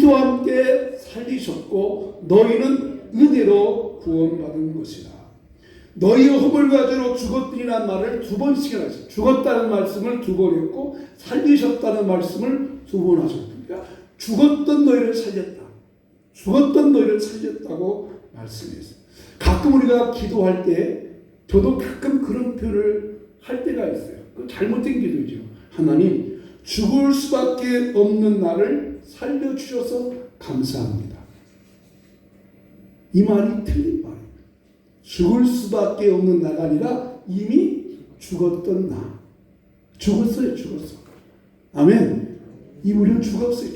피와 함께 살리셨고 너희는 은혜로 구원받은 것이라. 너희의 허물과 죄로 죽었더니라는 말을 2번씩이나 했어요. 죽었다는 말씀을 2번 했고 살리셨다는 말씀을 2번 하셨습니다. 그러니까 죽었던 너희를 살렸다. 죽었던 너희를 살렸다고 말씀했어요. 가끔 우리가 기도할 때 저도 가끔 그런 표현을 할 때가 있어요. 그 잘못된 기도죠. 하나님, 죽을 수밖에 없는 나를 살려주셔서 감사합니다. 이 말이 틀린 말이에요. 죽을 수밖에 없는 나가 아니라 이미 죽었던 나. 죽었어요. 아멘. 우리는 죽었어요.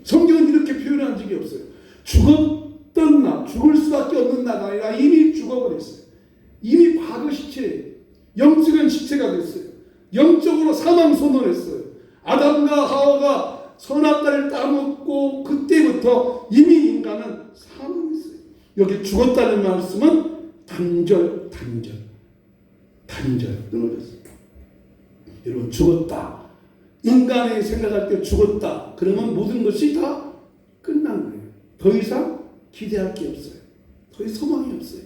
성경은 이렇게 표현한 적이 없어요. 죽었던 나, 죽을 수밖에 없는 나가 아니라 이미 죽어버렸어요. 이미 과거 시체, 영적인 시체가 됐어요. 영적으로 사망 선언했어요. 아담과 하와가 선악과를 따먹고 그때부터 이미 인간은 사망했어요. 여기 죽었다는 말씀은 단절 끊어졌어요. 여러분, 죽었다. 인간이 생각할 때 죽었다. 그러면 모든 것이 다 끝난 거예요. 더 이상 기대할 게 없어요. 더 이상 소망이 없어요.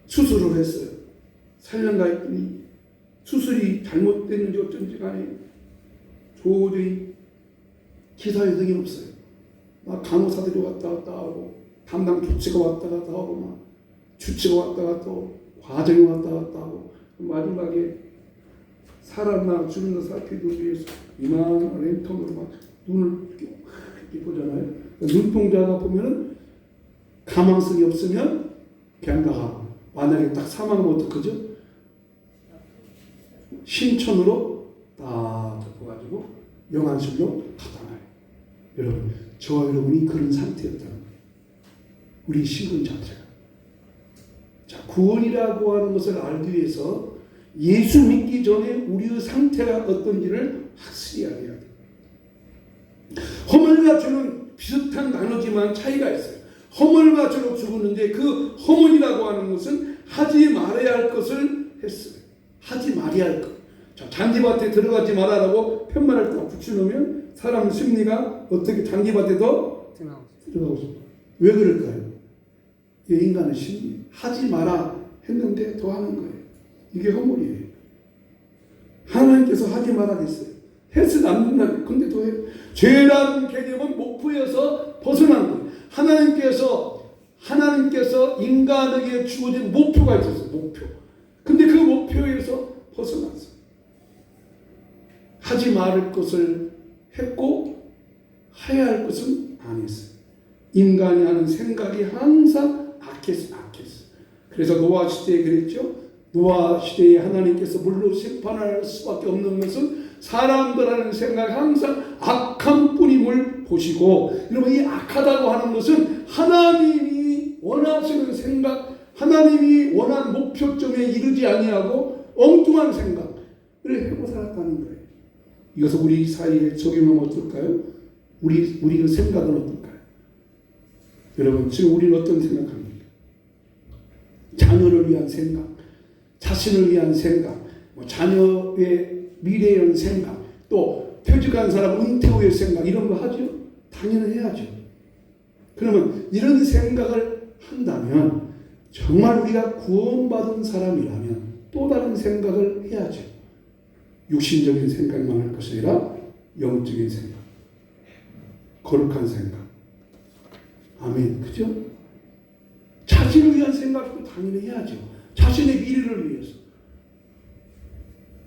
수술을 했어요. 살려가 했더니 수술이 잘못됐는지 어쩐지 간에 도저히 기사회생이 없어요. 막 간호사들이 왔다 갔다 하고 담당 조치가 왔다 갔다 하고 막 주치가 왔다 갔다 하고 과정이 왔다 갔다 하고 마지막에 살았나 죽었나 살피기 위해서 이만한 랜턴으로 막 눈을 이렇게 보잖아요. 눈동자가 보면은 가망성이 없으면 그냥 나가고 만약에 딱 사망하면 어떡하죠? 신천으로 딱 덮어가지고 영안실로 가잖아요. 여러분, 저와 여러분이 그런 상태였다는 거예요. 우리 신분 자체가. 자, 구원이라고 하는 것을 알기 위해서 예수 믿기 전에 우리의 상태가 어떤지를 확실히 알아야 돼요. 허물과 죄는 비슷한 단어지만 차이가 있어요. 허물과 죄로 죽었는데 그 허물이라고 하는 것은 하지 말아야 할 것을 했어요. 하지 말아야 할 것. 자, 잔디밭에 들어가지 말아라고 편말을 딱 붙여놓으면 사람 심리가 어떻게 잔디밭에 더 들어가고 싶어요. 왜 그럴까요? 이 인간의 심리. 하지 마라 했는데 더 하는 거예요. 이게 허물이에요. 하나님께서 하지 말아겠어요. 해서 안 된다는 거예요. 근데 더 해요. 죄라는 개념은 목표에서 벗어난 거예요. 하나님께서 인간에게 주어진 목표가 있었어요. 목표. 근데 그 목표에서 벗어났어요. 하지 말을 것을 했고 해야 할 것은 안 했어요. 인간이 하는 생각이 항상 악했어요. 그래서 노아 시대에 그랬죠. 노아 시대에 하나님께서 물로 심판할 수밖에 없는 것은 사람들 하는 생각이 항상 악한 뿐임을 보시고, 여러분, 이 악하다고 하는 것은 하나님이 원하시는 생각, 하나님이 원하는 목표점에 이르지 아니하고 엉뚱한 생각을 하고 살았다는 거예요. 이것을 우리 사이에 적용하면 어떨까요? 우리의 생각은 어떨까요? 여러분, 지금 우리는 어떤 생각합니까? 자녀를 위한 생각, 자신을 위한 생각, 자녀의 미래의 생각, 또 퇴직한 사람 은퇴 후의 생각, 이런 거 하죠? 당연히 해야죠. 그러면 이런 생각을 한다면 정말 우리가 구원받은 사람이라면 또 다른 생각을 해야죠. 육신적인 생각만 할 것이 아니라 영적인 생각, 거룩한 생각. 아멘. 그죠? 자신을 위한 생각도 당연히 해야죠. 자신의 미래를 위해서,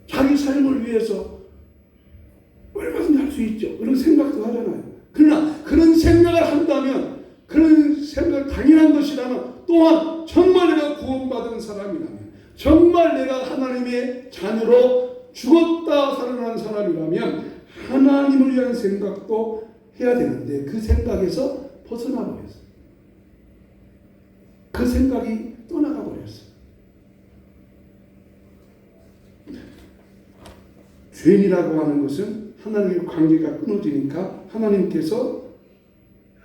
자기 삶을 위해서 얼마든지 할 수 있죠. 그런 생각도 하잖아요. 그러나 그런 생각을 한다면, 그런 생각 당연한 것이라면, 또한 정말 내가 구원받은 사람이라면, 정말 내가 하나님의 자녀로 죽었다 살아난 사람이라면 하나님을 위한 생각도 해야 되는데 그 생각에서 벗어나 버렸어요. 그 생각이 떠나가 버렸어요. 죄인이라고 하는 것은 하나님의 관계가 끊어지니까 하나님께서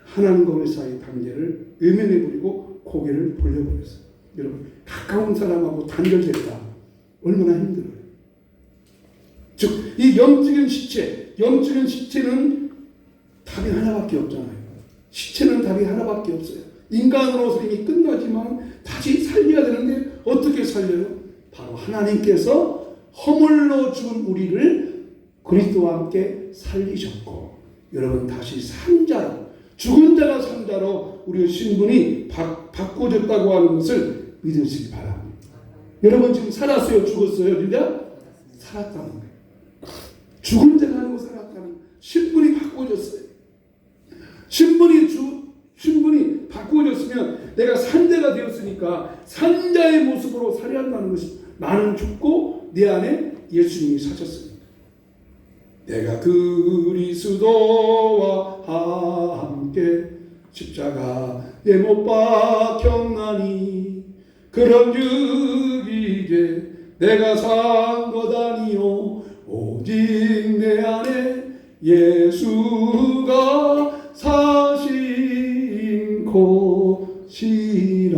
하나님과 우리 사이 관계를 외면해버리고 고개를 돌려버렸어요. 여러분, 가까운 사람하고 단절됐다. 얼마나 힘들어요. 즉, 이 영적인 시체는 답이 하나밖에 없잖아요. 시체는 답이 하나밖에 없어요. 인간으로서 이미 끝나지만 다시 살려야 되는데 어떻게 살려요? 바로 하나님께서 허물로 죽은 우리를 그리스도와 함께 살리셨고, 여러분 다시 산 자로, 죽은 자가 산 자로 우리의 신분이 바꿔졌다고 하는 것을 믿으시기 바랍니다. 여러분 지금 살았어요? 죽었어요? 진짜? 살았다는 거예요. 죽은 자가 아니고 살았다는 거예요. 신분이 바꿔졌어요. 신분이 바꿔졌으면 내가 산자가 되었으니까 산자의 모습으로 살아야 한다는 것이, 나는 죽고 내 안에 예수님이 사셨습니다. 내가 그리스도와 함께 십자가에 못 박혔나니 그런즉 이제 내가 산 것 아니요 오직 내 안에 예수가 사신 것이라.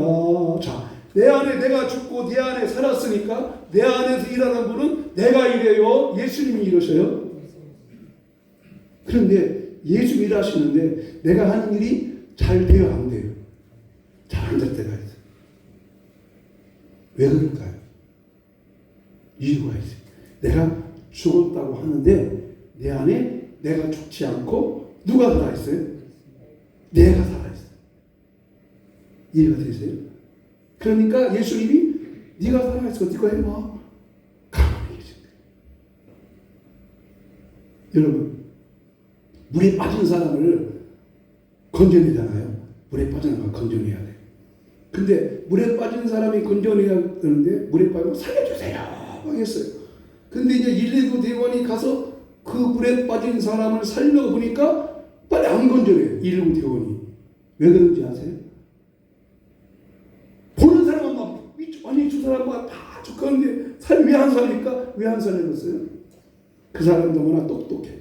자, 내 안에 내가 죽고 내 안에 살았으니까 내 안에서 일하는 분은 내가 일해요, 예수님이 일하셔요? 그런데 예수 일하시는데 내가 하는 일이 잘 돼요, 안 돼요? 잘 안 될 때가 있어요. 왜 그럴까요? 이유가 있어요. 내가 죽었다고 하는데 내 안에 내가 죽지 않고 누가 살아있어요? 내가 살아있어요. 이해가 되세요? 그러니까 예수님이 네가 살아있어, 네가 해봐. 가만히 계십니다. 여러분, 물에 빠진 사람을 건져내잖아요. 물에 빠진 사람을 건져내야 돼요. 근데 물에 빠진 사람이 건져내야 되는데 물에 빠지면 살려주세요 하겠어요. 근데 이제 119 대원이 가서 그 물에 빠진 사람을 살려고 보니까 빨리 안 건져내요. 119 대원이. 왜 그런지 아세요? 보는 사람은 막 아니 저 사람은 다 죽었는데 왜 안 살릴까? 왜 안 살려줬어요? 그 사람 너무나 똑똑해.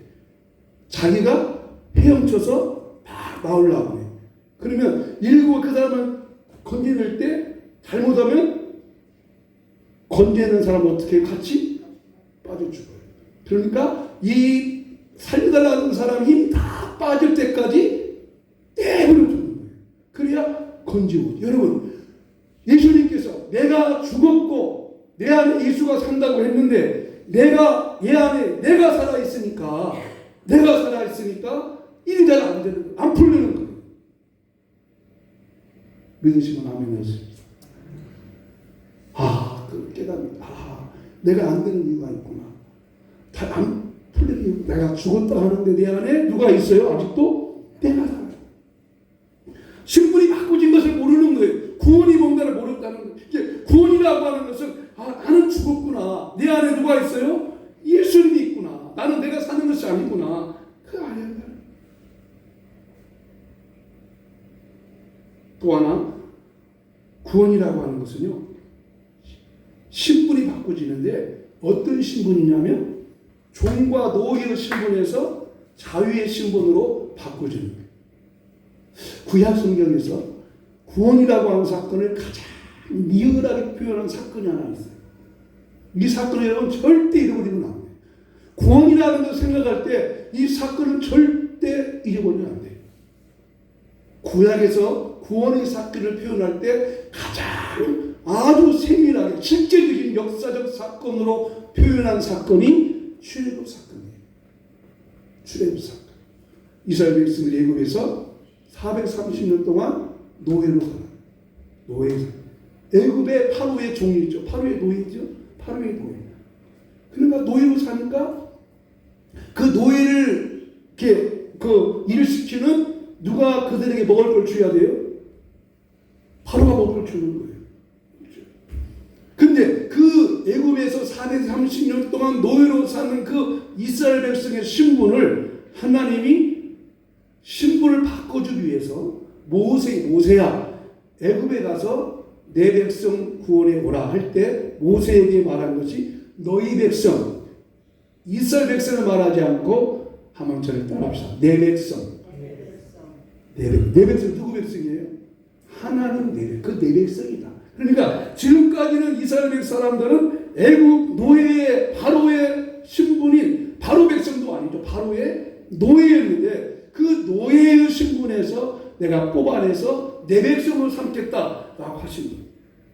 자기가 헤엄쳐서 막 나오려고 해. 그러면 119가 그 사람을 건져낼 때 잘못하면 건져내는 사람은 어떻게 같이 빠져 죽어요. 그러니까 이 살려달라는 사람 힘 다 빠질 때까지 떼버려 주는 거예요. 그래야 건지고. 여러분, 예수님께서 내가 죽었고 내 안에 예수가 산다고 했는데 내가 얘 안에 내가 살아있으니까 일자가 안 되는 거예요. 안 풀리는 거예요. 믿으시면 아멘 하십시오. 그 깨닫습니다. 내가 안 되는 이유가 있구나. 잘 안 풀리는 이유. 내가 죽었다 하는데 내 안에 누가 있어요? 아직도 내가 살아요. 신분이 바꿔진 것을 모르는 거예요. 구원이 뭔가를 모른다는 거예요. 이게 구원이라고 하는 것은 나는 죽었구나. 내 안에 누가 있어요? 예수님이 있구나. 나는 내가 사는 것이 아니구나. 그 아니야. 또 하나, 구원이라고 하는 것은요, 신분이 바꿔지는데 어떤 신분이냐면 종과 노예의 신분에서 자유의 신분으로 바꿔지는 거예요. 구약 성경에서 구원이라고 하는 사건을 가장 리얼하게 표현한 사건이 하나 있어요. 이 사건을 여러분 절대 잃어버리면 안 돼요. 구원이라는 걸 생각할 때 이 사건은 절대 잊어버리면 안 돼요. 구약에서 구원의 사건을 표현할 때 가장 아주 세밀하게 실제적인 역사적 사건으로 표현한 사건이 출애굽 사건이에요. 출애굽 사건. 이스라엘 백성들이 애굽에서 430년 동안 노예로 살아요. 노예. 애굽의 파로의 종이죠. 파로의 노예죠. 파로의 노예. 그러니까 노예로 사니까 그 노예를 이렇게 일을 시키는 누가 그들에게 먹을 걸 줘야 돼요? 파로가 먹을 걸 주는 거예요. 근데 그 애굽에서 430년 동안 노예로 사는 그 이스라엘 백성의 신분을 하나님이 신분을 바꿔주기 위해서 모세야 애굽에 가서 내 백성 구원해 오라 할 때 모세에게 말한 것이 너희 백성, 이스라엘 백성을 말하지 않고 한번 저를 따라합시다. 내 백성. 내 백성 누구 백성이에요? 하나님 내 백성. 그 내 백성이다. 그러니까 지금까지는 이스라엘 사람들은 애굽 노예의 바로의 신분인 바로 백성도 아니죠. 바로의 노예였는데 그 노예의 신분에서 내가 뽑아내서 내 백성으로 삼겠다라고 하신 거예요.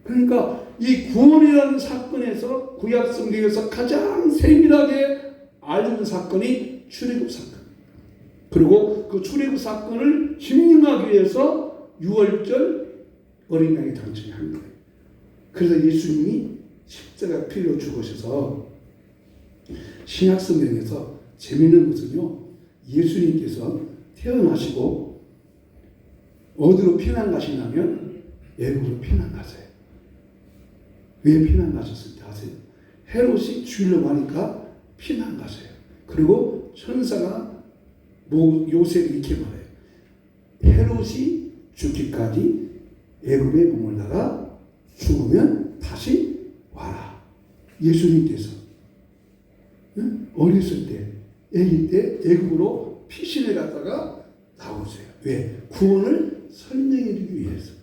그러니까 이 구원이라는 사건에서 구약 성경에서 가장 세밀하게 알려진 사건이 출애굽 사건. 그리고 그 출애굽 사건을 증명하기 위해서 6월절 어린 양의 단축이 한 거예요. 그래서 예수님이 십자가 피로 죽으셔서 신약 성경에서 재미있는 것은요, 예수님께서 태어나시고 어디로 피난 가시냐면 애굽으로 피난 가세요. 왜 피난 가셨을지 아세요? 헤롯이 죽이려고 하니까 피난 가세요. 그리고 천사가 요셉 이렇게 말해요. 헤롯이 죽기까지 애굽에 머물다가 죽으면 다시 와라. 예수님께서 어렸을 때, 아기 때 애굽으로 피신해 갔다가 나오세요. 왜? 구원을 설명해주기 위해서.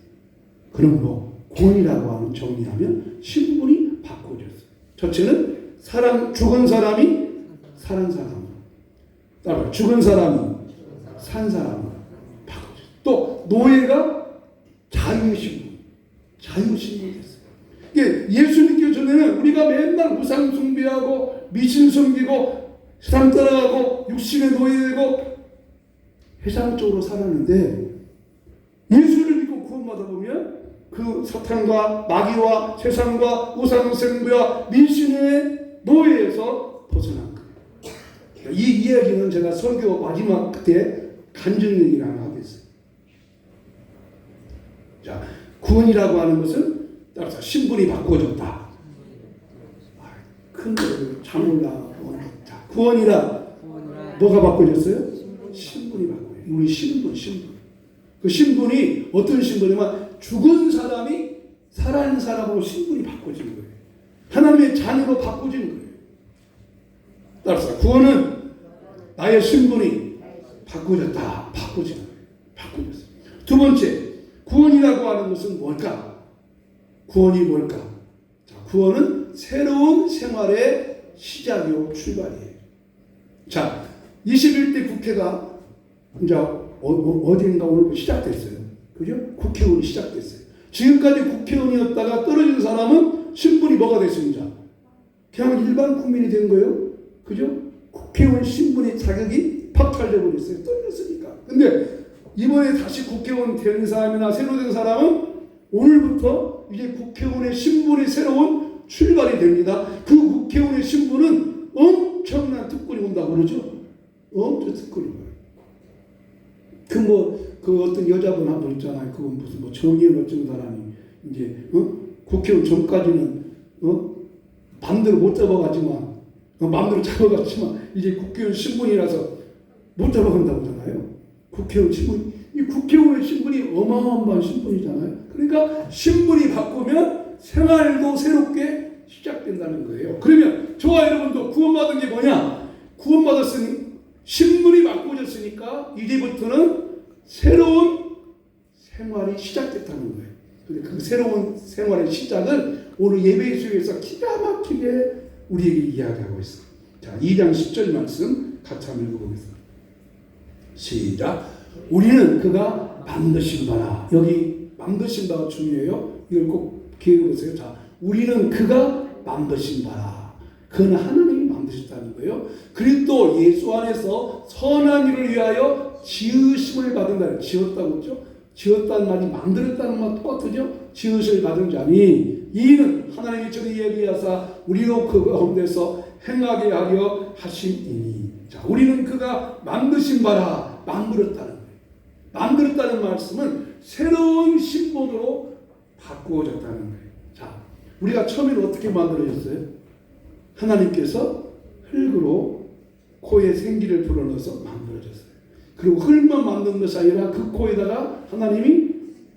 그러므로 구원이라고 하는 정리하면 신분이 바꿔졌어요. 첫째는 죽은 사람이 사는 사람으로, 따라 죽은 사람이 산 사람으로 바꿔졌어요. 또 노예가 자유의 신분, 자유 신분이 됐어요. 이게 예수님께 전에는 우리가 맨날 우상 숭배하고 미신 섬기고 세상 따라가고 육신의 노예되고 회상적으로 살았는데, 예수를 믿고 구원받아 보면 그 사탄과 마귀와 세상과 우상 숭배와 미신의 노예에서 벗어난 거예요. 이 이야기는 제가 설교 마지막 때 간증 얘기를 하나 하겠어요. 자, 구원이라고 하는 것은 따라서 신분이 바꿔졌다. 큰 거를 잘 몰라. 자, 구원이라 뭐가 바꿔졌어요? 신분이 바꿔요. 우리 신분. 그 신분이 어떤 신분이냐면 죽은 사람이 살아있는 사람으로 신분이 바꿔지는 거예요. 하나님의 자녀로 바꿔지는 거예요. 따라서 구원은 나의 신분이 바꿔졌다. 바꿔지는 거예요. 바꿔졌어요. 두 번째, 구원이라고 하는 것은 뭘까? 구원이 뭘까? 자, 구원은 새로운 생활의 시작이요 출발이에요. 자, 21대 국회가 이제 어딘가 오늘 시작됐어요. 그죠? 국회의원이 시작됐어요. 지금까지 국회의원이었다가 떨어진 사람은 신분이 뭐가 됐습니다. 그냥 일반 국민이 된 거예요. 그죠? 국회의원 신분의 자격이 박탈되어 버렸어요. 떨어졌으니까. 근데 이번에 다시 국회의원 된 사람이나 새로 된 사람은 오늘부터 이제 국회의원의 신분이 새로운 출발이 됩니다. 그 국회의원의 신분은 엄청난 특권이 온다고 그러죠. 엄청 특권이 와요. 그 어떤 여자분 한 분 있잖아요. 그건 무슨 정의연 어떤 사람이 이제 국회의원 전까지는 마음대로 못 잡아가지만 마음대로 잡아갔지만 이제 국회의원 신분이라서 못 잡아간다고 하잖아요. 국회의원 신분, 이 국회의원의 신분이 어마어마한 신분이잖아요. 그러니까 신분이 바꾸면 생활도 새롭게 시작된다는 거예요. 그러면 저와 여러분도 구원받은 게 뭐냐? 구원받았으니 신분이 바꿔졌으니까 이제부터는 새로운 생활이 시작됐다는 거예요. 근데 그 새로운 생활의 시작을 오늘 예배 속에서 기가 막히게 우리에게 이야기하고 있어요. 자, 2장 10절 말씀 같이 한번 읽어보겠습니다. 시작. 우리는 그가 만드신 바라. 여기 만드신 바가 중요해요. 이걸 꼭 기억해 보세요. 자, 우리는 그가 만드신 바라. 그는 하나님이 만드셨다는 거예요. 그리스도 예수 안에서 선한 일을 위하여 지으심을 받은다. 지었다고 했죠. 지었다는 말이 만들었다는 말 똑같으죠. 지으심을 받은 자니 이는 하나님이 저리 예비하사 우리로 그 가운데서 행하게 하려 하심이니. 자, 우리는 그가 만드신 바라. 만들었다는 거예요. 만들었다는 말씀은 새로운 신분으로 바꾸어졌다는 거예요. 자, 우리가 처음에는 어떻게 만들어졌어요? 하나님께서 흙으로 코에 생기를 불어넣어서 만들어졌어요. 그리고 흙만 만든 것이 아니라 그 코에다가 하나님이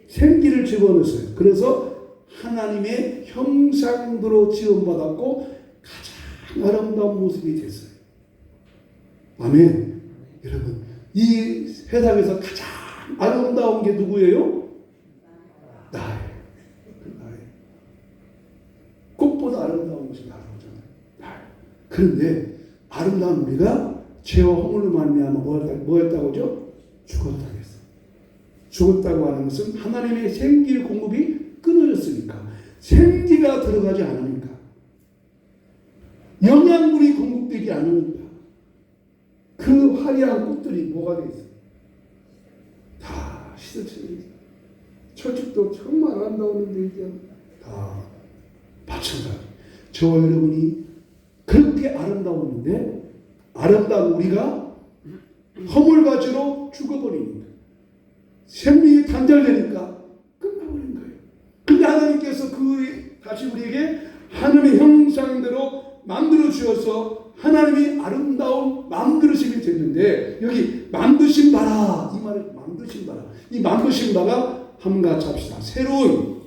생기를 집어넣었어요. 그래서 하나님의 형상대로 지음받았고 가장 아름다운 모습이 됐어요. 아멘. 여러분, 이 세상에서 가장 아름다운 게 누구예요? 나예요. 꽃보다 아름다운 것이 나라잖아요. 나예요. 그런데 아름다운 우리가 죄와 허물로 말미암아 뭐였다고죠? 죽었다고 했어요. 죽었다고 하는 것은 하나님의 생기의 공급이 끊어졌으니까, 생기가 들어가지 않으니까, 영양분이 공급되지 않으니까 그 화려한 꽃들이 뭐가 돼 있어요? 다 시들쳐져 있어요. 철쭉도 정말 아름다웠는데 이제 다 마찬가지. 저와 여러분이 그렇게 아름다웠는데 아름다운 우리가 허물가지로 죽어버리니까, 생명이 단절되니까 끝나버린 거예요. 근데 하나님께서 다시 우리에게 하나님의 형상대로 만들어 주어서 하나님이 아름다운 만드심이 됐는데, 여기 만드신 바라, 이 말을 만드신 바라, 이 만드신 바가 한번 같이 합시다. 새로운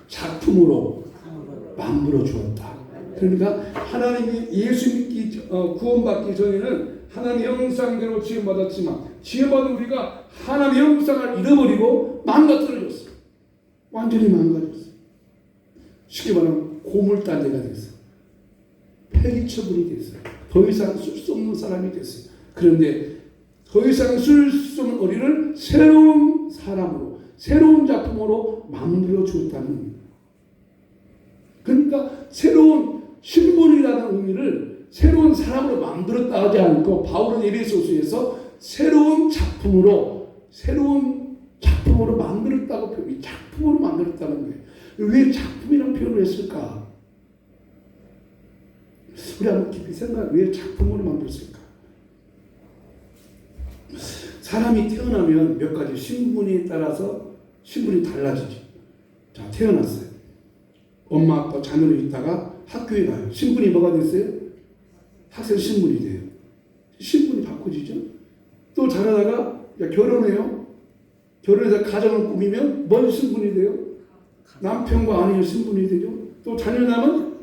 작품으로 만들어 주었다. 그러니까 하나님이 예수 믿기 구원받기 전에는 하나님의 형상대로 지음받았지만, 지음받은 우리가 하나님의 형상을 잃어버리고 망가뜨려졌어요. 완전히 망가졌어요. 쉽게 말하면 고물단대가 됐어요. 폐기처분이 됐어요. 더 이상 쓸 수 없는 사람이 됐어요. 그런데 더 이상 쓸 수 없는 우리를 새로운 사람으로, 새로운 작품으로 만들어 주었다는 겁니다. 그러니까 새로운 신분이라는 의미를 새로운 사람으로 만들었다 하지 않고, 바울은 에베소서에서 새로운 작품으로 만들었다고 표현이, 작품으로 만들었다는 거예요. 왜 작품이라는 표현을 했을까? 우리 한번 깊이 생각해. 왜 작품으로 만들었을까? 사람이 태어나면 몇 가지 신분에 따라서 신분이 달라지죠. 자, 태어났어요. 엄마 아빠 자녀로 있다가 학교에 가요. 신분이 뭐가 됐어요? 학생 신분이 돼요. 신분이 바꿔지죠. 또 자라다가 결혼해요. 결혼해서 가정을 꾸미면 뭔 신분이 돼요? 남편과 아내의 신분이 되죠. 또 자녀 낳으면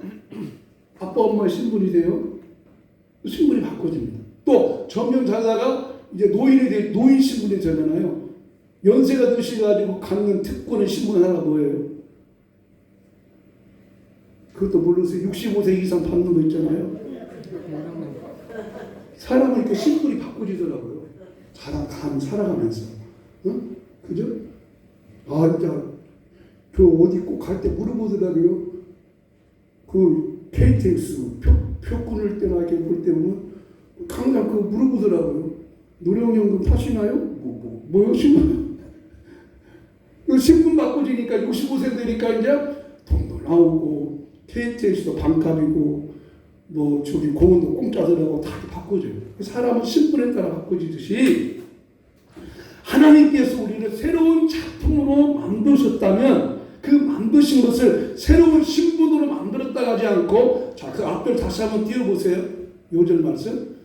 아빠 엄마의 신분이 돼요. 신분이 바꿔집니다. 또 점점 자라다가 이제 노인 신분이 되잖아요. 연세가 드셔가지고 갖는 특권의 신분 하나가 뭐예요? 그것도 모르세요? 65세 이상 받는 거 있잖아요. 사람은 이렇게 신분이 바꿔지더라고요. 살아가면서. 응? 그죠? 진짜 저 어디 꼭 갈 때 물어보더라고요. 그 KTX 표 끊을 때나 이렇게 볼 때 보면 항상 그거 물어보더라고요. 노령연금 타시나요? 뭐요? 신분? 신분 바꿔지니까 65세 되니까 이제 돈도 나오고 KTX도 반값이고 공원도 공짜 들어가고 다 바꿔줘요. 사람은 신분에 따라 바꿔지듯이 하나님께서 우리를 새로운 작품으로 만드셨다면, 그 만드신 것을 새로운 신분으로 만들었다 하지 않고, 자, 그 앞을 다시 한번 띄워보세요. 요절 말씀.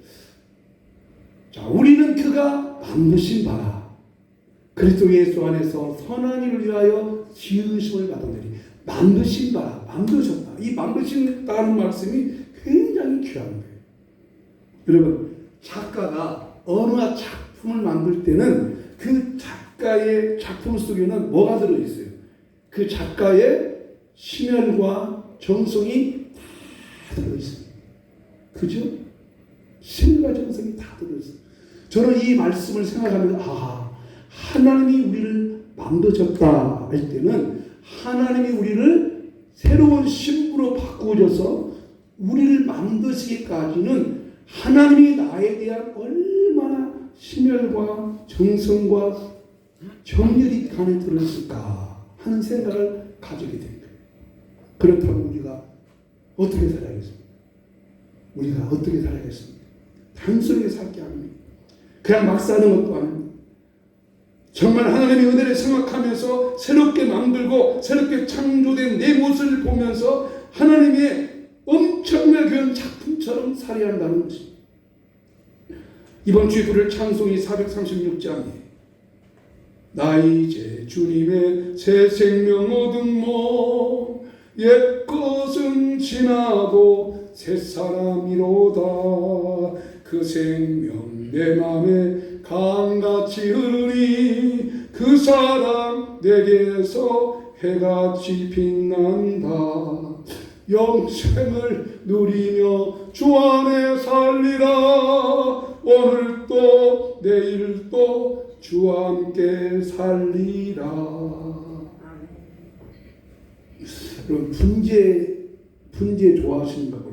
자, 우리는 그가 만드신 바라, 그리스도 예수 안에서 선한 일을 위하여 지으심을 받았느니. 만드신 바라, 만드셨다. 이 만드신다는 말씀이 굉장히 귀한 거예요. 여러분, 작가가 어느 작품을 만들 때는 그 작가의 작품 속에는 뭐가 들어있어요? 그 작가의 심혈과 정성이 다 들어있습니다. 그죠? 심혈과 정성이 다 들어있어요. 저는 이 말씀을 생각하면서 하나님이 우리를 만드셨다 할 때는 하나님이 우리를 새로운 신부로 바꾸셔서 우리를 만드시기까지는 하나님이 나에 대한 얼마나 심혈과 정성과 정열이 간에 들었을까 하는 생각을 가지게 된 거예요. 그렇다면 우리가 어떻게 살아야겠습니까? 우리가 어떻게 살아야겠습니까? 단순하게 살게 합니다. 그냥 막 사는 것도 아닙니다. 정말 하나님의 은혜를 생각하면서 새롭게 만들고 새롭게 창조된 내 모습을 보면서 하나님의 엄청난 그런 작품처럼 살아야 한다는 것입니다. 이번 주에 부를 찬송이 436장, 나 이제 주님의 새 생명 얻은 몸, 옛것은 지나고 새 사람이로다. 그 생명 내 맘에 강같이 흐르니 그 사랑 내게서 해같이 빛난다. 영생을 누리며 주 안에 살리라. 오늘 또 내일 또 주와 함께 살리라. 그럼 분재 좋아하시는가 봐요.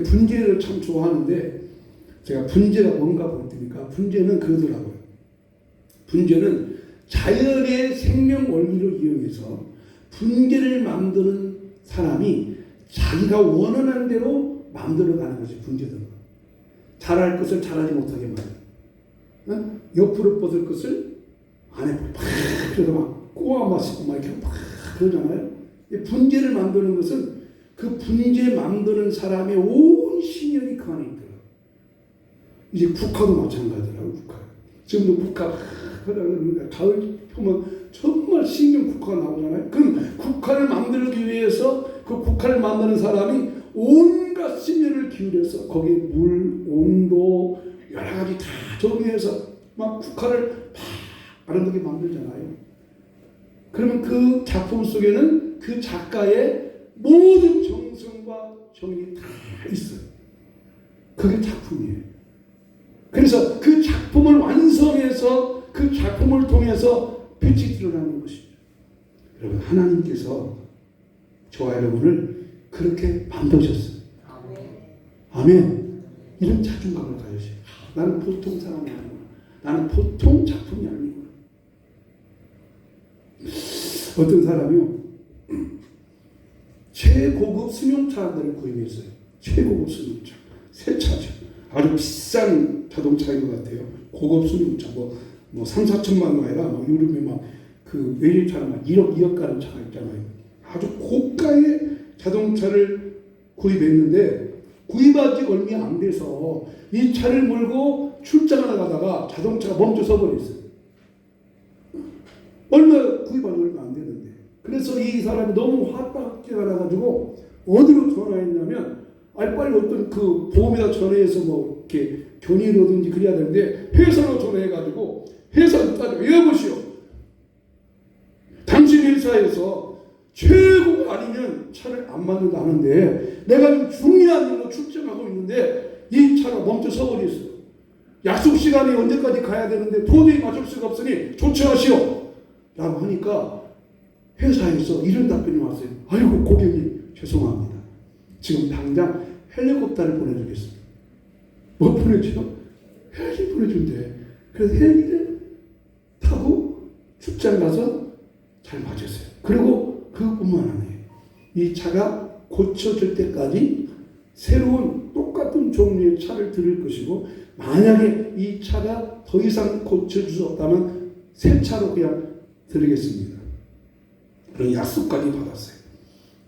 분재를 참 좋아하는데 제가 분재가 뭔가 볼 때니까 분재는 그러더라고요. 분재는 자연의 생명 원리를 이용해서 분재를 만드는 사람이 자기가 원하는 대로 만들어가는 것이 분재다. 잘할 것을 잘하지 못하게 만들어. 옆으로 뻗을 것을 안에 팍 그래서 막 꼬아 마시고 막 이렇게 막 그러잖아요. 분재를 만드는 것은 그 분재 만드는 사람의 온 신혈이 그 안에 있더라고요. 이제 국화도 마찬가지더라고요. 국화. 지금도 국화 가을 보면 정말 신경 국화가 나오잖아요. 그럼 국화를 만들기 위해서 그 국화를 만드는 사람이 온갖 신혈을 기울여서 거기에 물, 온도 여러 가지 다 정리해서 막 국화를 팍 아름답게 만들잖아요. 그러면 그 작품 속에는 그 작가의 모든 정성과 정이 다 있어요. 그게 작품이에요. 그래서 그 작품을 완성해서 그 작품을 통해서 빛이 드러나는 것이죠. 여러분, 하나님께서 저와 여러분을 그렇게 만드셨어요. 아멘. 이런 자존감을 가져주세요. 나는 보통 사람이 아니구나. 나는 보통 작품이 아니구나. 어떤 사람이요, 최고급 승용차들을 구입했어요. 최고급 승용차. 새 차죠. 아주 비싼 자동차인 것 같아요. 고급 승용차. 뭐 3, 4천만 원 아니라 요즘에 그 외제차는 1억, 2억 가는 차가 있잖아요. 아주 고가의 자동차를 구입했는데 구입한 지 얼마 안 돼서 이 차를 몰고 출장을 가다가 자동차가 멈춰서 버렸어요. 구입한 지 얼마 안 되는데. 그래서 이 사람이 너무 화딱지가 나가지고 어디로 전화했냐면 빨리 어떤 그 보험에다 전화해서 이렇게 견인을 하든지 그래야 되는데 회사로 전화해가지고 회사를 따져. 여보시오, 당신 회사에서 최고가 아니면 차를 안 만든다는데 내가 지금 중요한 일로 출장하고 있는데 이 차가 멈춰 서버렸어요. 약속 시간이 언제까지 가야 되는데 도저히 맞출 수가 없으니 조처하시오 라고 하니까 회사에서 이런 답변이 왔어요. 아이고 고객님 죄송합니다. 지금 당장 헬리콥터를 보내주겠습니다. 뭐 보내죠? 헬기 보내준대. 그래서 헬기를 타고 출장 가서 잘 맞았어요. 그리고 그것뿐만 아니에요. 이 차가 고쳐질 때까지 새로운 똑같은 종류의 차를 들을 것이고 만약에 이 차가 더 이상 고쳐줄 수 없다면 새 차로 그냥 드리겠습니다. 그런 약속까지 받았어요.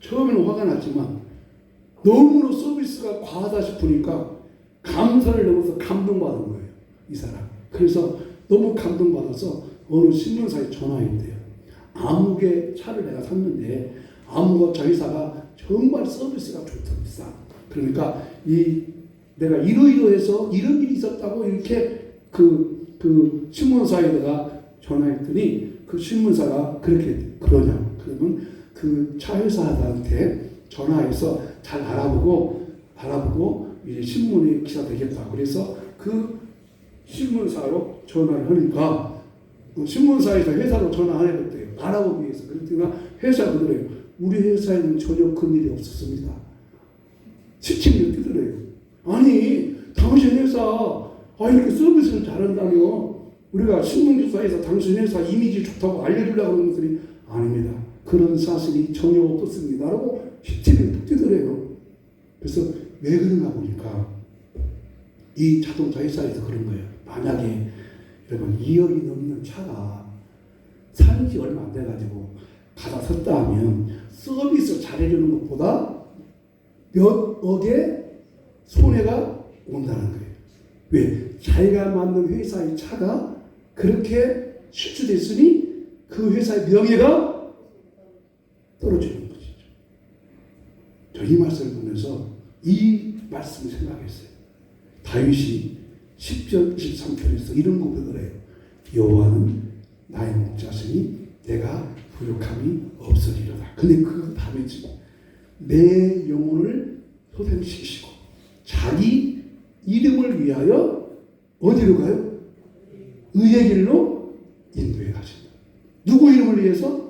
처음에는 화가 났지만 너무나 서비스가 과하다 싶으니까 감사를 넘어서 감동받은 거예요. 이 사람. 그래서 너무 감동받아서 어느 신문사에 전화했대요. 아무개 차를 내가 샀는데 아무가 회사가 정말 서비스가 좋답니다. 그러니까 내가 이러이러해서 이런 일이 있었다고 이렇게 그 신문사에다가 전화했더니 그 신문사가 그러냐고. 그러면 그 차 회사한테 전화해서 잘 알아보고 이제 신문에 기사 되겠다. 그래서 그 신문사로 전화를 하니까 신문사에서 회사로 전화 안 해봤대요. 알아보기 위해서. 그랬더니 회사 그러래요. 우리 회사에는 전혀 그런 일이 없었습니다. 지침이 뜨더래요. 아니 당신 회사 이렇게 서비스를 잘한다며 우리가 신문기사에서 당신 회사 이미지 좋다고 알려주려고 그러는 것들이 아닙니다. 그런 사실이 전혀 없었습니다. 라고 시침이 뚝 뜨더래요. 그래서 왜 그런가 보니까 이 자동차 회사에서 그런 거예요. 만약에 여러분 2억이 넘는 차가 산 지 얼마 안 돼가지고 가다 섰다 하면 서비스 잘해주는 것보다 몇 억의 손해가 온다는 거예요. 왜? 자기가 만든 회사의 차가 그렇게 실추됐으니 그 회사의 명예가 떨어지는 것이죠. 저 이 말씀을 보면서 이 말씀을 생각했어요. 다윗이 10절 23절에서 이런 고백을 해요. 여호와는 나의 목자시니 내가 부족함이 없으리로다. 근데 그 다음에 내 영혼을 소생시키시고 자기 이름을 위하여 어디로 가요? 의의 길로 인도해 가신다. 누구 이름을 위해서?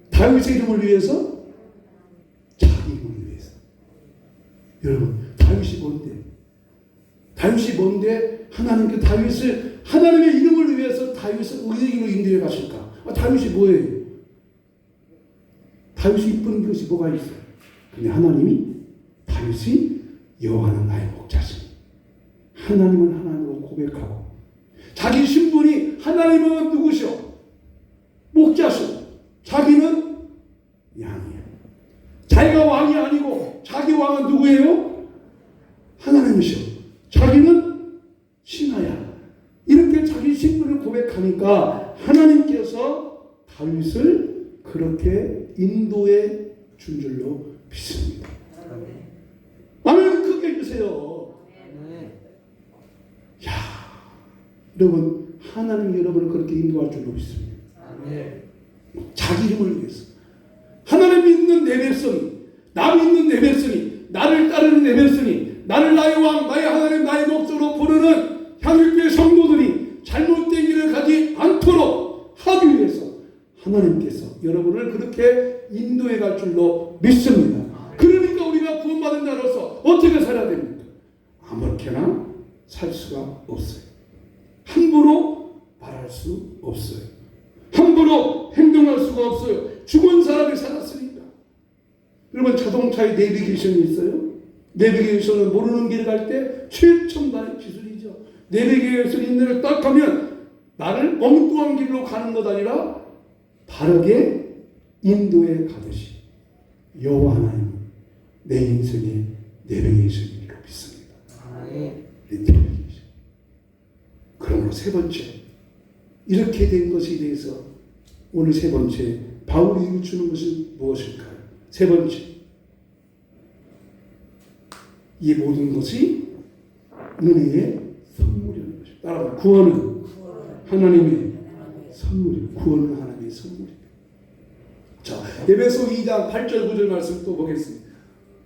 다윗의 이름을 위해서? 자기 이름을 위해서. 여러분, 다윗이 뭔데? 다윗이 뭔데 하나님께 다윗을 하나님의 이름을 위해서 다윗을 의의 길로 인도해 가실까? 다윗이 뭐예요? 다윗이 이쁜 것이 뭐가 있어요? 근데 하나님이 다윗이 여호와는 나의 목자시니 하나님은 하나님으로 고백하고 자기 신분이 하나님은 누구시오? 목자시오. 자기는 양이에요. 자기가 왕이 아니고 자기 왕은 누구예요? 하나님이시오. 자기는 신하야. 이렇게 자기 신분을 고백하니까 하나님께서 다윗을 그렇게 인도해 준 줄로 믿습니다. 아멘. 크게 해주세요. 야, 여러분, 하나님 여러분을 그렇게 인도할 줄로 믿습니다. 자기 이름을 위해서 하나님 믿는 내 백성이, 나 믿는 내 백성이, 나를 따르는 내 백성이, 나를 나의 왕, 나의 하나님, 나의 목적으로 부르는 향유교회 성도들이 잘못된 길을 가지 않도록 하기 위해서 하나님께서 여러분을 그렇게 인도해 갈 줄로 믿습니다. 그러니까 우리가 구원받은 자로서 어떻게 살아야 됩니까? 아무렇게나 살 수가 없어요. 함부로 말할 수 없어요. 함부로 행동할 수가 없어요. 죽은 사람이 살았으니까. 여러분, 자동차에 내비게이션이 있어요? 내비게이션은 모르는 길을 갈 때 최첨단의 기술이죠. 내비게이션 인내를 딱 하면 나를 엉뚱한 길로 가는 것 아니라 바르게 인도해 가듯이 여호와 하나님은 내 인생의 내비게이션이라고 믿습니다. 내비게이션. 그러므로 세 번째, 이렇게 된 것에 대해서 오늘 세 번째 바울이 주는 것은 무엇일까요? 세 번째, 이 모든 것이 은혜의 선물이라는 것입니다. 따라서 구원은 하나님의 선물이에요. 구원은 하나님의 선물이에요. 자, 에베소 2장 8절 9절 말씀 또 보겠습니다.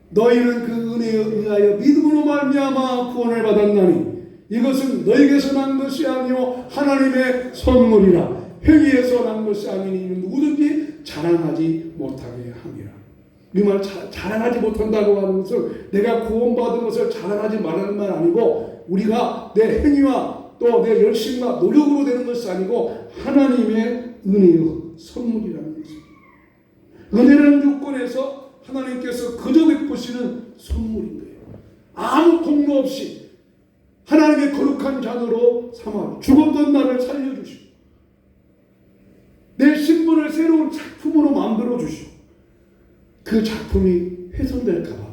너희는 그 은혜에 의하여 믿음으로 말미암아 구원을 받았나니 이것은 너희에게서 난 것이 아니요 하나님의 선물이라. 행위에서 난 것이 아니니 누구든지 자랑하지 못하게 함이라. 이 말 자랑하지 못한다고 하는 것은 내가 구원받은 것을 자랑하지 말라는 말 아니고 우리가 내 행위와 또 내 열심과 노력으로 되는 것이 아니고 하나님의 은혜의 선물이라는 것입니다. 은혜라는 조건에서 하나님께서 그저 베푸시는 선물인 거예요. 아무 공로 없이 하나님의 거룩한 자녀로 삼아 죽었던 나를 살려주시고 내 신분을 새로운 작품으로 만들어주시고 그 작품이 훼손될까봐,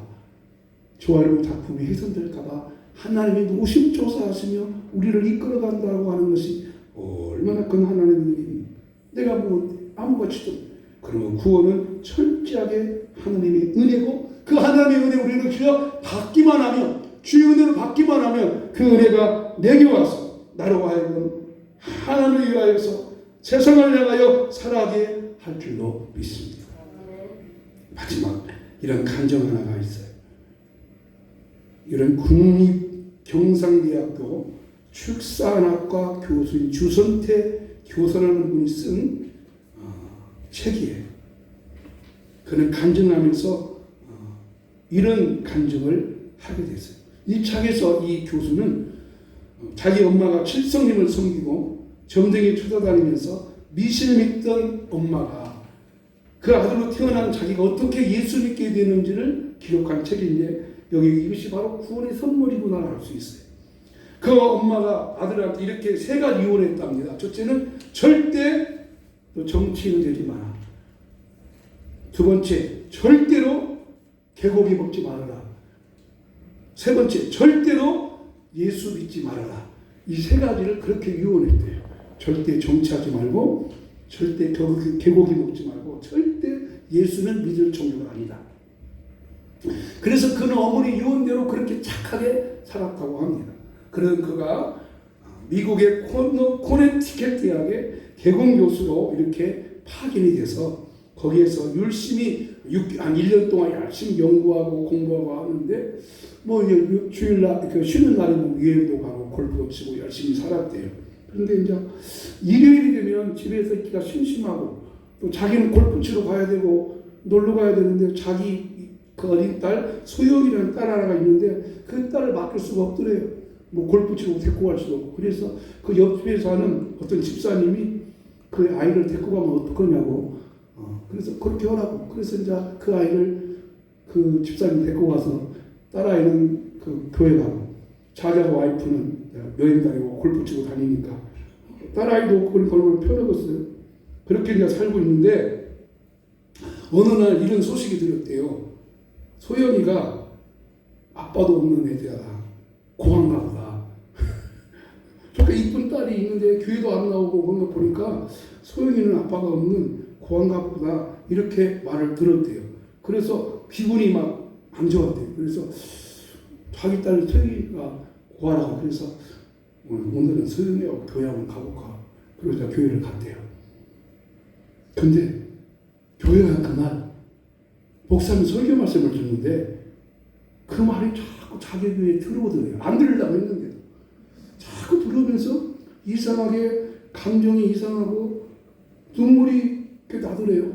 조화로운 작품이 훼손될까봐 하나님이 노심초사하시며 우리를 이끌어간다고 하는 것이 얼마나 큰 하나님의 은혜입니까? 내가 뭐 아무것도 그러면 구원은 철저하게 하나님의 은혜고 그 하나님의 은혜 우리는 그저 받기만 하면 주의 은혜를 받기만 하면 그 은혜가 내게 와서 나로 하여금 하나님을 위하여서 세상을 향하여 살아가게 할 줄로 믿습니다. 마지막 이런 간증 하나가 있어요. 이런 국립경상대학교 축산학과 교수인 주선태 교수라는 분이 쓴 책이에요. 그는 간증하면서 이런 간증을 하게 됐어요. 이 책에서 이 교수는 자기 엄마가 칠성님을 섬기고 점쟁이 찾아다니면서 미신을 믿던 엄마가 그 아들로 태어난 자기가 어떻게 예수 믿게 되는지를 기록한 책인데 여기 이것이 바로 구원의 선물이구나 알 수 있어요. 그 엄마가 아들한테 이렇게 세 가지 유언을 했답니다. 첫째는 절대 너 정치인 되지 마라. 두 번째, 절대로 개고기 먹지 말아라. 세 번째, 절대로 예수 믿지 말아라. 이 세 가지를 그렇게 유언했대요. 절대 정치하지 말고, 절대 개고기 먹지 말고, 절대 예수는 믿을 종교가 아니다. 그래서 그는 어머니 유언대로 그렇게 착하게 살았다고 합니다. 그런 그가 미국의 코네티켓 대학의 개공교수로 이렇게 파견이 돼서 거기에서 열심히 한 1년 동안 열심히 연구하고 공부하고 하는데 뭐 이제 주일날 그 쉬는 날이면 유행도 가고 골프도 치고 열심히 살았대요. 그런데 이제 일요일이 되면 집에서 있기가 심심하고 또 자기는 골프 치러 가야 되고 놀러 가야 되는데 자기 그 어린 딸 소영이라는 딸 하나가 있는데 그 딸을 맡길 수가 없더래요. 뭐 골프 치러 데리고 갈 수가 없고. 그래서 그 옆에 사는 어떤 집사님이 그 아이를 데리고 가면 어떡하냐고. 그래서 그렇게 하라고. 그래서 이제 그 아이를 그 집사님 데리고 가서 딸아이는 그 교회 가고 자자고 와이프는 여행 다니고 골프 치고 다니니까 딸아이도 그걸 걸면 편하겠어요. 그렇게 이제 살고 있는데 어느 날 이런 소식이 들었대요. 소연이가 아빠도 없는 애들아 고아인가 보다. 저렇게 이쁜 딸이 있는데 교회도 안 나오고 그런 거 보니까 소연이는 아빠가 없는 고아인가 보다 이렇게 말을 들었대요. 그래서 기분이 막 안 좋았대요. 그래서 자기 딸 소연이가 고아라고 그래서 오늘은 소연이하고 교회 한번 가볼까. 그러자 교회를 갔대요. 근데 교회가 그날 목사님 설교 말씀을 듣는데 그 말이 자꾸 자기 귀에 들어오더래요. 안 들으려고 했는데 자꾸 들어오면서 이상하게 감정이 이상하고 눈물이 나더래요.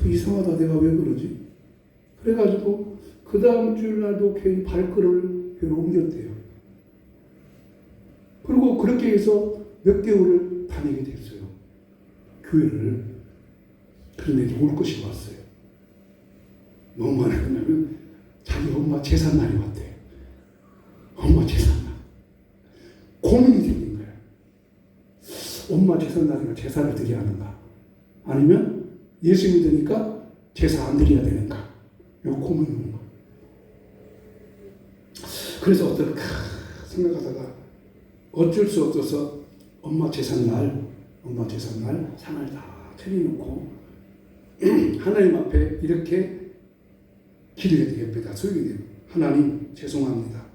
이상하다 내가 왜 그러지? 그래가지고 그 다음 주일날도 괜히 발걸음을 옮겼대요. 그리고 그렇게 해서 몇 개월을 다니게 됐어요. 교회를. 그런데 올 것이 왔어요. 너무 많이 끝나면 자기 엄마 제삿날이 왔대요. 엄마 제삿날. 고민이 생긴 거예요. 엄마 제삿날이니까 제사를 드려야 하는가? 아니면 예수 믿으니까 제사 안 드려야 되는가? 이 고민이 오는 거예요. 그래서 어떨까 생각하다가 어쩔 수 없어서 엄마 제삿날 상을 다 차려놓고 하나님 앞에 이렇게 기도해야 옆에다 설교해야 돼요. 하나님 죄송합니다.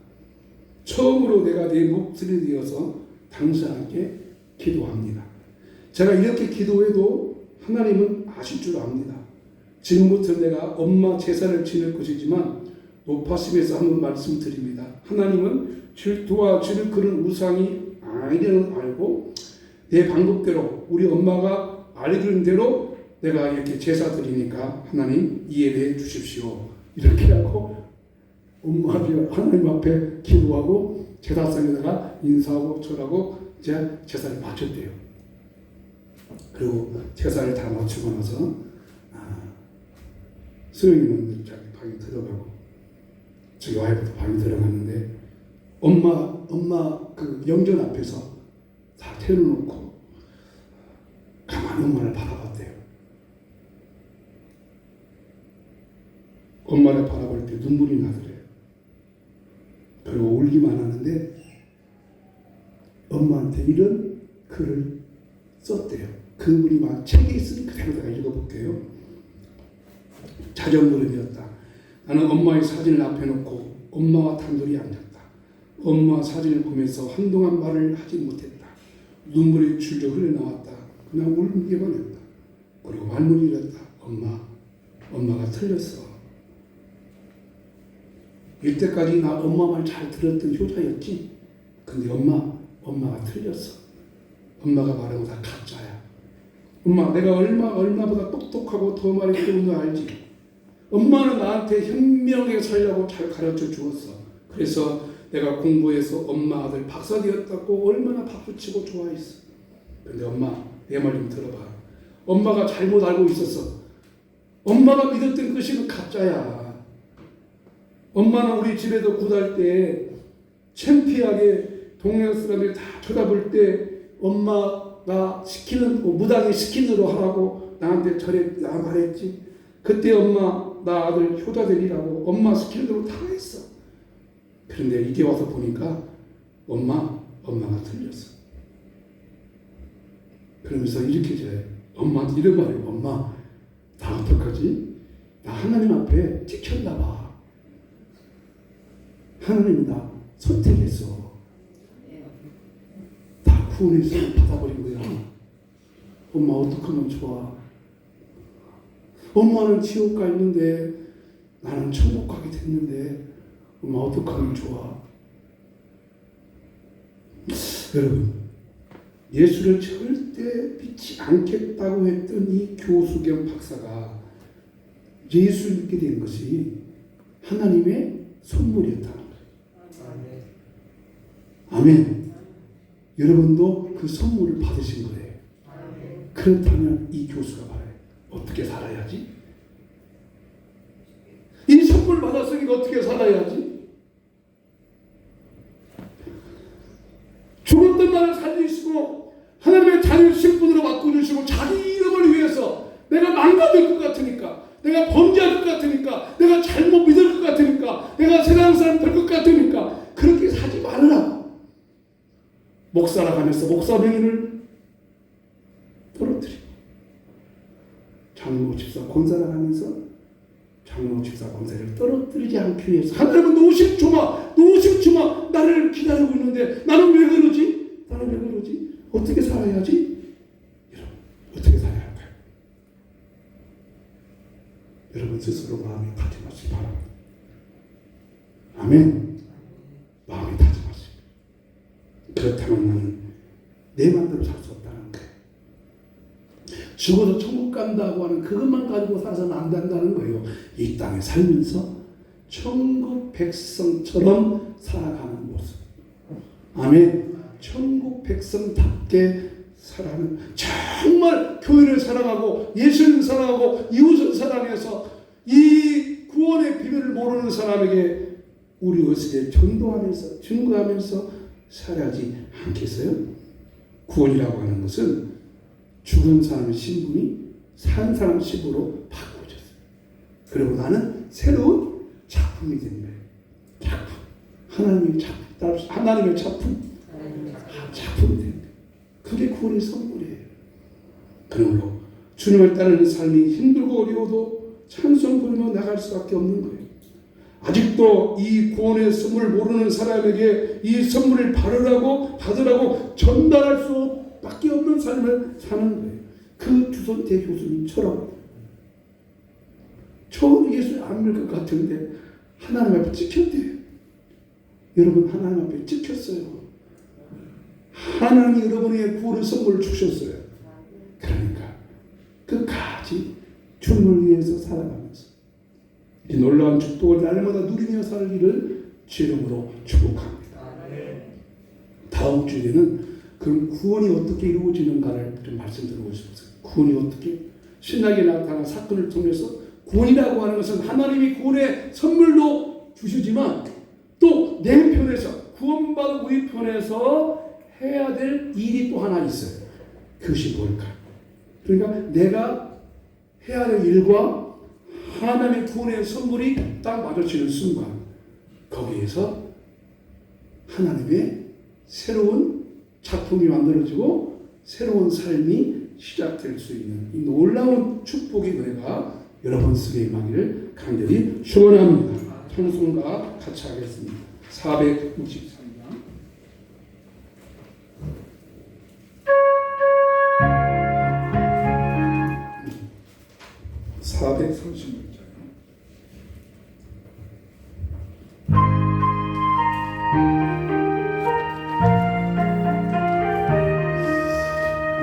처음으로 내가 내 목소리 되어서 당신께 기도합니다. 제가 이렇게 기도해도 하나님은 아실 줄 압니다. 지금부터 내가 엄마 제사를 지낼 것이지만 높아심에서 한번 말씀드립니다. 하나님은 도와줄 그런 우상이 아니라는 알고 내 방법대로 우리 엄마가 알려주는 대로 내가 이렇게 제사 드리니까 하나님 이해해 주십시오. 이렇게 하고 엄마 하나님 앞에 기도하고 제사상에다가 인사하고 절하고 이제 제사를 마쳤대요. 그리고 제사를 다 마치고 나서 수영이는 자기 방에 들어가고 저희 와이프도 방에 들어갔는데 엄마 그 영전 앞에서 다 태워놓고 가만히 엄마를 바라봤대요. 엄마를 바라볼 때 눈물이 나더래요. 그리고 울기만 하는데 엄마한테 이런 글을 썼대요. 그분이 막 책에 있으니 그대로다가 읽어볼게요. 자전거를 되었다. 나는 엄마의 사진을 앞에 놓고 엄마와 단둘이 앉았다. 엄마 사진을 보면서 한동안 말을 하지 못했다. 눈물이 줄줄 흘러나왔다. 그냥 울기만 했다. 그리고 말문이 열렸다. 엄마가 틀렸어. 이때까지 나 엄마 말 잘 들었던 효자였지. 근데 엄마가 틀렸어. 엄마가 말하는 거 다 가짜야. 엄마, 내가 얼마보다 똑똑하고 더 많이 배운 거 알지? 엄마는 나한테 현명하게 살려고 잘 가르쳐 주었어. 그래서 내가 공부해서 엄마 아들 박사 되었다고 얼마나 박수치고 좋아했어. 근데 엄마, 내 말 좀 들어봐. 엄마가 잘못 알고 있었어. 엄마가 믿었던 것이 가짜야. 엄마는 우리 집에도 구달 때 창피하게 동네 사람들이 다 쳐다볼 때 엄마가 시키는 무당이 시키는 대로 하라고 나한테 나 말했지. 그때 엄마 나 아들 효자 되리라고 엄마 시키는 대로 다 했어. 그런데 이제 와서 보니까 엄마가 틀렸어. 그러면서 이렇게 제 엄마한테 이런 말이에요. 엄마 나 어떡하지? 나 하나님 앞에 찍혔나 봐. 하나님이 나 선택했어. 다 구원해서 받아버린 거야. 엄마 어떡하면 좋아? 엄마는 지옥 가 있는데 나는 천국 가게 됐는데 엄마 어떡하면 좋아? 여러분, 예수를 절대 믿지 않겠다고 했던 이 교수 겸 박사가 예수를 믿게 된 것이 하나님의 선물이었다는 거예요. 아멘. 여러분도 그 선물을 받으신 거예요. 그렇다면 이 교수가 말해요. 어떻게 살아야지? 이 선물 받았으니까 어떻게 살아야지? 죽었던 나를 살리시고 하나님의 자녀 신분으로 바꿔주시고 자기 이름을 위해서 내가 망가질 것 같으니까, 내가 범죄할 것 같으니까, 내가 잘못 믿을 것 같으니까, 내가 세상 사람 될 것 같으니까 그렇게 사지 말아라. 목사라 하면서 목사 명예를 떨어뜨리고, 장로 집사 권사라 하면서 장로 집사 권사를 떨어뜨리지 않기 위해서 하나님은 노심초마 나를 기다리고 있는데 나는 왜 그러지? 어떻게 살아야지? 여러분, 어떻게 살아야 할까요? 여러분 스스로 마음이 다짐하시기 바랍니다. 아멘. 마음이 다짐하시기. 그렇다면 나는 내 마음대로 살 수 없다는 거예요. 죽어서 천국 간다고 하는 그것만 가지고 살아서는 안 된다는 거예요. 이 땅에 살면서 천국 백성처럼 살아가는 모습. 아멘. 천국 백성답게 살아가는, 정말 교회를 사랑하고 예수를 사랑하고 이웃을 사랑해서 이 구원의 비밀을 모르는 사람에게 우리 어떻게 전도하면서 증거하면서 살아야지 않겠어요? 구원이라고 하는 것은 죽은 사람의 신분이 산 사람 신분으로 바꿔졌어요. 그리고 나는 새로운 작품이 된 거예요. 작품. 하나님의 작품이 된 거예요. 그게 구원의 선물이에요. 그러므로 주님을 따르는 삶이 힘들고 어려워도 찬송 부르며 나갈 수밖에 없는 거예요. 아직도 이 구원의 선물을 모르는 사람에게 이 선물을 받으라고 전달할 수밖에 없는 삶을 사는 거예요. 그 주선태 교수님처럼 처음 예수를 안 믿을 것 같은데 하나님 앞에 찍혔대요. 여러분, 하나님 앞에 찍혔어요. 하나님이 여러분에게 구원의 선물을 주셨어요. 그러니까 끝까지 주님을 위해서 살아가면서 이 놀라운 축복을 날마다 누리며 살기를 주님으로 축복합니다. 다음 주에는 그럼 구원이 어떻게 이루어지는가를 좀 말씀드리고 싶어요. 구원이 어떻게 신나게 나타난 사건을 통해서, 구원이라고 하는 것은 하나님이 구원의 선물도 주시지만 또 내 편에서, 구원받은 우리 편에서 해야 될 일이 또 하나 있어요. 그것이 뭘까? 그러니까 내가 해야 될 일과 하나님의 구원의 선물이 딱 마주치는 순간, 거기에서 하나님의 새로운 작품이 만들어지고 새로운 삶이 시작될 수 있는 이 놀라운 축복의 은혜가 여러분 속에 임하기를 간절히 축원합니다. 찬송가 같이 하겠습니다. 463장.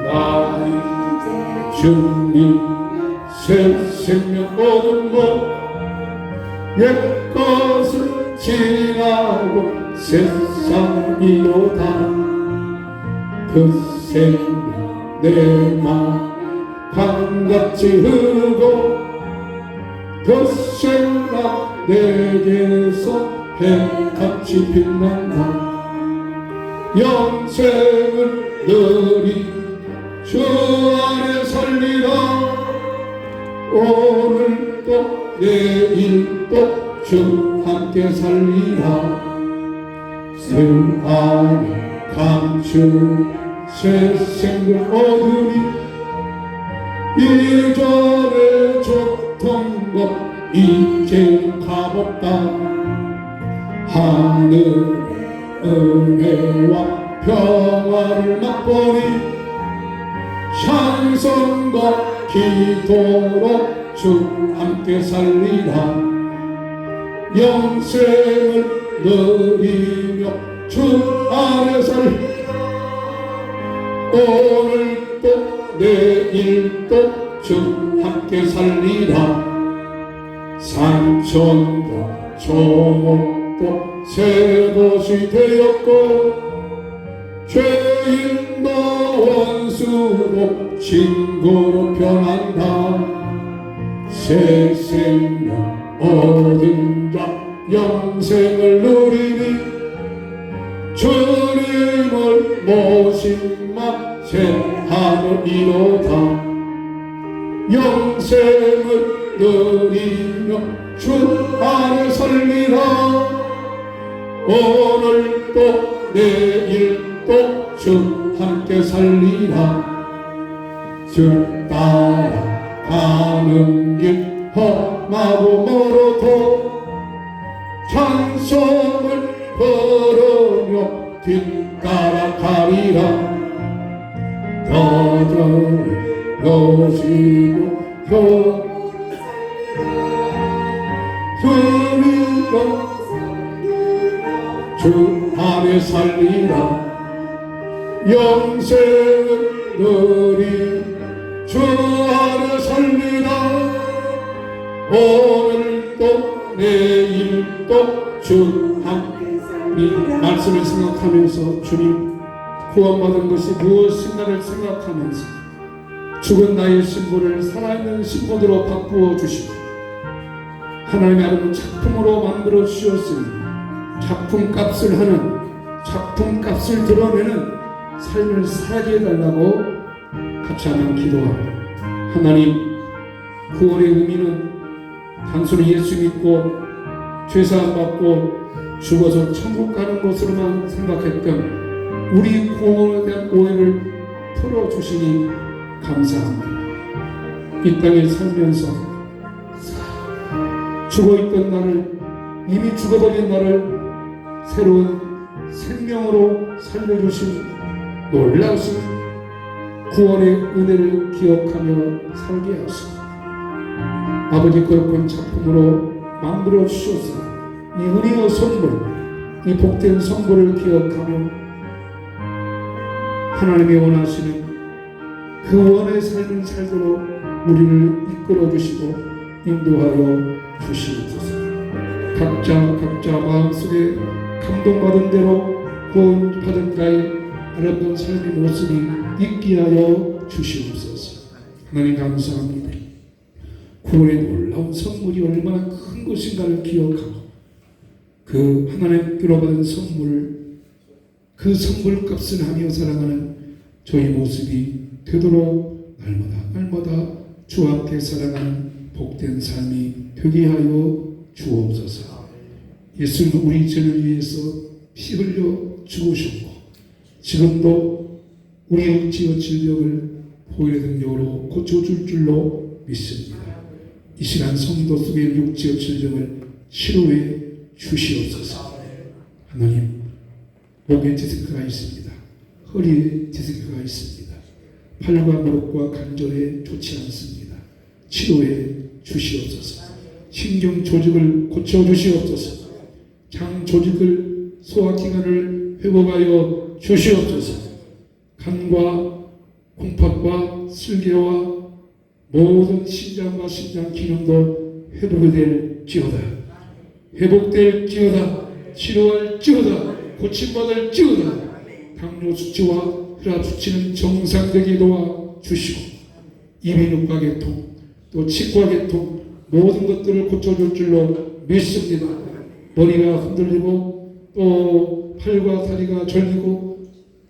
나의 주님 새 생명 얻은 것 옛 것을 지나고 세상이로다 그 생명 내 맘 강같이 흐르고 그 생각 내게서 해같이 빛난다 영생을 누리 주 안에 살리라 오늘도 내일도 주 함께 살리라 새 안에 감추 새 생명 얻으니 이전에 줬던 것 이제 값없다 하늘의 은혜와 평화를 맛보니 찬송과 기도로 주 함께 살리라. 영생을 누리며 주 안에 살리라. 오늘도 내일도 주 함께 살리라. 산천도 조목도 새 곳이 되었고 죄인도 원수도 친구로 변한다. 새 생명 얻은 자 영생을 누리니 주님을 모신 새 하늘이로다. 영생을 누리며 주 안에 살리라. 오늘도 내일도 주 함께 살리라. 주 따라가는 길 험하고 멀어도 찬송을 부르며 뒤따라가리라. 여전히 여시고 주 안에 살리라. 영생을 누리 주 안에 살리라. 오늘도 내일도 주 함께 살리라. 말씀을 생각하면서 주님 구원받은 것이 무엇인가를 생각하면서 죽은 나의 신분을 살아있는 신분으로 바꾸어 주시고 하나님의 아름다운 작품으로 만들어 주셨으니 작품값을 하는 작품값을 드러내는 삶을 살게 해달라고 같이 한번 기도합니다. 하나님, 구원의 의미는 단순히 예수 믿고 죄사함 받고 죽어서 천국 가는 것으로만 생각했던 우리 구원에 대한 오해를 풀어주시니 감사합니다. 이 땅에 살면서 죽어있던 나를, 이미 죽어버린 나를 새로운 생명으로 살려주신 놀라우신 구원의 은혜를 기억하며 살게 하시고 아버지 거룩한 작품으로 만들어 주셔서 이 은혜의 선물, 이 복된 선물을 기억하며 하나님이 원하시는 그 원의 삶을 살도록 우리를 이끌어 주시고 인도하여 주시옵소서. 각자 마음속에 감동받은 대로 구원받은 자의 아름다운 삶의 모습이 있게 하여 주시옵소서. 하나님 감사합니다. 구원의 놀라운 선물이 얼마나 큰 것인가를 기억하고 그 하나님께로 받은 선물, 그 선물값을 하며 살아가는 저희 모습이 되도록 날마다 주와 함께 살아가는 복된 삶이 되게 하여 주옵소서. 예수는 우리 죄를 위해서 피 흘려 죽으셨고 지금도 우리 육체의 질병을 보혈의 능력으로 고쳐줄 줄로 믿습니다. 이 시간 성도 속의 육체의 질병을 치료해 주시옵소서. 하나님, 목에 디스크가 있습니다. 허리에 디스크가 있습니다. 팔과 무릎과 관절에 좋지 않습니다. 치료해 주시옵소서. 신경 조직을 고쳐 주시옵소서. 장 조직을, 소화기관을 회복하여 주시옵소서. 간과 콩팥과 슬개와 모든 신장과 신장 기능도 회복될지어다. 회복될지어다. 치료할지어다. 고침받을지어다. 당뇨 수치와 혈압 수치는 정상되게 도와주시고 이비인후과 계통 또 치과 계통 모든 것들을 고쳐줄 줄로 믿습니다. 머리가 흔들리고 또 팔과 다리가 저리고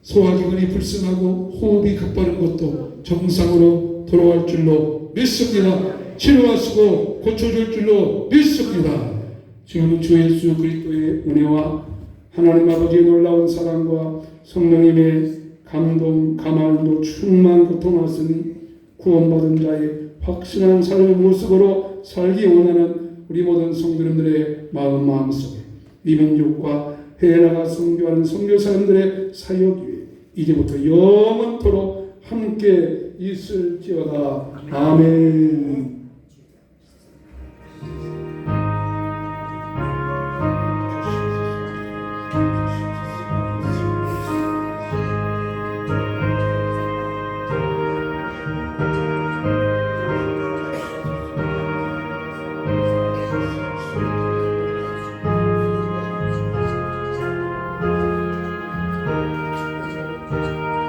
소화기관이 불순하고 호흡이 가빠른 것도 정상으로 돌아갈 줄로 믿습니다. 치료하시고 고쳐줄 줄로 믿습니다. 지금은 주 예수 그리스도의 은혜와 하나님 아버지의 놀라운 사랑과 성령님의 감동, 가만도 충만 고통하시니 구원받은 자의 확신한 삶의 모습으로 살기 원하는 우리 모든 성도님들의 마음속에 이 민족과 해나가 선교하는 선교사님들의 사역 위에 이제부터 영원토록 함께 있을지어다. 아멘.